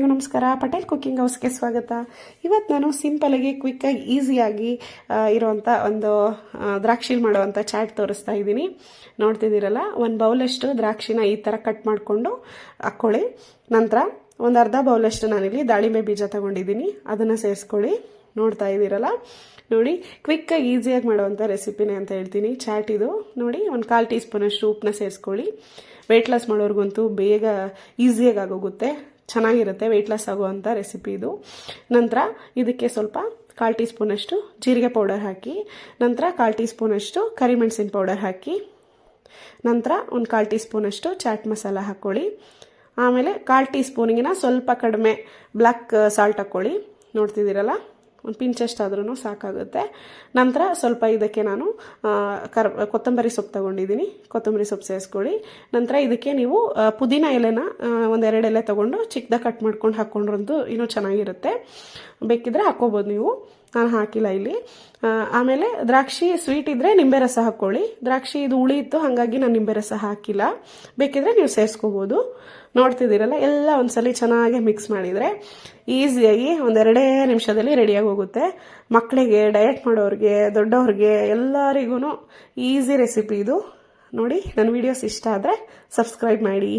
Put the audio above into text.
ಎಲ್ಲರಿಗೂ ನಮಸ್ಕಾರ. ಪಟೇಲ್ ಕುಕಿಂಗ್ ಹೌಸ್ಗೆ ಸ್ವಾಗತ. ಇವತ್ತು ನಾನು ಸಿಂಪಲಾಗಿ ಕ್ವಿಕ್ಕಾಗಿ ಈಸಿಯಾಗಿ ಇರುವಂಥ ಒಂದು ದ್ರಾಕ್ಷಿ ಮಾಡುವಂಥ ಚಾಟ್ ತೋರಿಸ್ತಾ ಇದ್ದೀನಿ. ನೋಡ್ತಿದ್ದೀರಲ್ಲ, ಒಂದು ಬೌಲಷ್ಟು ದ್ರಾಕ್ಷಿನ ಈ ಥರ ಕಟ್ ಮಾಡಿಕೊಂಡು ಹಾಕ್ಕೊಳ್ಳಿ. ನಂತರ ಒಂದು ಅರ್ಧ ಬೌಲಷ್ಟು ನಾನಿಲ್ಲಿ ದಾಳಿಂಬೆ ಬೀಜ ತಗೊಂಡಿದ್ದೀನಿ, ಅದನ್ನು ಸೇರಿಸ್ಕೊಳ್ಳಿ. ನೋಡ್ತಾ ಇದ್ದೀರಲ್ಲ, ನೋಡಿ ಕ್ವಿಕ್ಕಾಗಿ ಈಸಿಯಾಗಿ ಮಾಡುವಂಥ ರೆಸಿಪಿನೇ ಅಂತ ಹೇಳ್ತೀನಿ. ಚಾಟ್ ಇದು ನೋಡಿ. ಒಂದು 1/4 ಟೀ ಸ್ಪೂನಷ್ಟು ಉಪ್ಪನ್ನ ಸೇರಿಸ್ಕೊಳ್ಳಿ. ವೆಯ್ಟ್ ಲಾಸ್ ಮಾಡೋರ್ಗಂತೂ ಬೇಗ ಈಸಿಯಾಗಿ ಆಗೋಗುತ್ತೆ, ಚೆನ್ನಾಗಿರುತ್ತೆ ವೆಯ್ಟ್ ಲಾಸ್ ಆಗುವಂಥ ರೆಸಿಪಿ ಇದು. ನಂತರ ಇದಕ್ಕೆ ಸ್ವಲ್ಪ 1/4 ಟೀ ಸ್ಪೂನಷ್ಟು ಜೀರಿಗೆ ಪೌಡರ್ ಹಾಕಿ, ನಂತರ 1/4 ಟೀ ಸ್ಪೂನಷ್ಟು ಕರಿಮೆಣಸಿನ ಪೌಡರ್ ಹಾಕಿ, ನಂತರ ಒಂದು 1/4 ಟೀ ಸ್ಪೂನಷ್ಟು ಚಾಟ್ ಮಸಾಲ ಹಾಕ್ಕೊಳ್ಳಿ. ಆಮೇಲೆ 1/4 ಟೀ ಸ್ಪೂನಿಗಿನ ಸ್ವಲ್ಪ ಕಡಿಮೆ ಬ್ಲ್ಯಾಕ್ ಸಾಲ್ಟ್ ಹಾಕ್ಕೊಳ್ಳಿ. ನೋಡ್ತಿದ್ದೀರಲ್ಲ, ಒಂದು ಪಿಂಚಷ್ಟಾದ್ರೂ ಸಾಕಾಗುತ್ತೆ. ನಂತರ ಸ್ವಲ್ಪ ಇದಕ್ಕೆ ನಾನು ಕೊತ್ತಂಬರಿ ಸೊಪ್ಪು ತೊಗೊಂಡಿದ್ದೀನಿ, ಕೊತ್ತಂಬರಿ ಸೊಪ್ಪು ಸೇರಿಸ್ಕೊಳ್ಳಿ. ನಂತರ ಇದಕ್ಕೆ ನೀವು ಪುದೀನ ಎಲೆನ 1-2 ಎಲೆ ತೊಗೊಂಡು ಚಿಕ್ಕದಾಗಿ ಕಟ್ ಮಾಡ್ಕೊಂಡು ಹಾಕ್ಕೊಂಡ್ರಂತೂ ಇನ್ನೂ ಚೆನ್ನಾಗಿರುತ್ತೆ. ಬೇಕಿದ್ರೆ ಹಾಕ್ಕೋಬೋದು ನೀವು, ನಾನು ಹಾಕಿಲ್ಲ ಇಲ್ಲಿ. ಆಮೇಲೆ ದ್ರಾಕ್ಷಿ ಸ್ವೀಟ್ ಇದ್ದರೆ ನಿಂಬೆ ರಸ ಹಾಕ್ಕೊಳ್ಳಿ. ದ್ರಾಕ್ಷಿ ಇದು ಹುಳಿ ಇತ್ತು, ಹಾಗಾಗಿ ನಾನು ನಿಂಬೆ ರಸ ಹಾಕಿಲ್ಲ, ಬೇಕಿದ್ರೆ ನೀವು ಸೇರಿಸ್ಕೋಬೋದು. ನೋಡ್ತಿದ್ದೀರಲ್ಲ, ಎಲ್ಲ ಒಂದ್ಸಲಿ ಚೆನ್ನಾಗಿ ಮಿಕ್ಸ್ ಮಾಡಿದರೆ ಈಸಿಯಾಗಿ 1-2 ನಿಮಿಷದಲ್ಲಿ ರೆಡಿಯಾಗಿ ಹೋಗುತ್ತೆ. ಮಕ್ಕಳಿಗೆ, ಡಯಟ್ ಮಾಡೋರಿಗೆ, ದೊಡ್ಡವ್ರಿಗೆ ಎಲ್ಲರಿಗೂ ಈಸಿ ರೆಸಿಪಿ ಇದು. ನೋಡಿ, ನನ್ನ ವಿಡಿಯೋಸ್ ಇಷ್ಟ ಆದರೆ ಸಬ್ಸ್ಕ್ರೈಬ್ ಮಾಡಿ.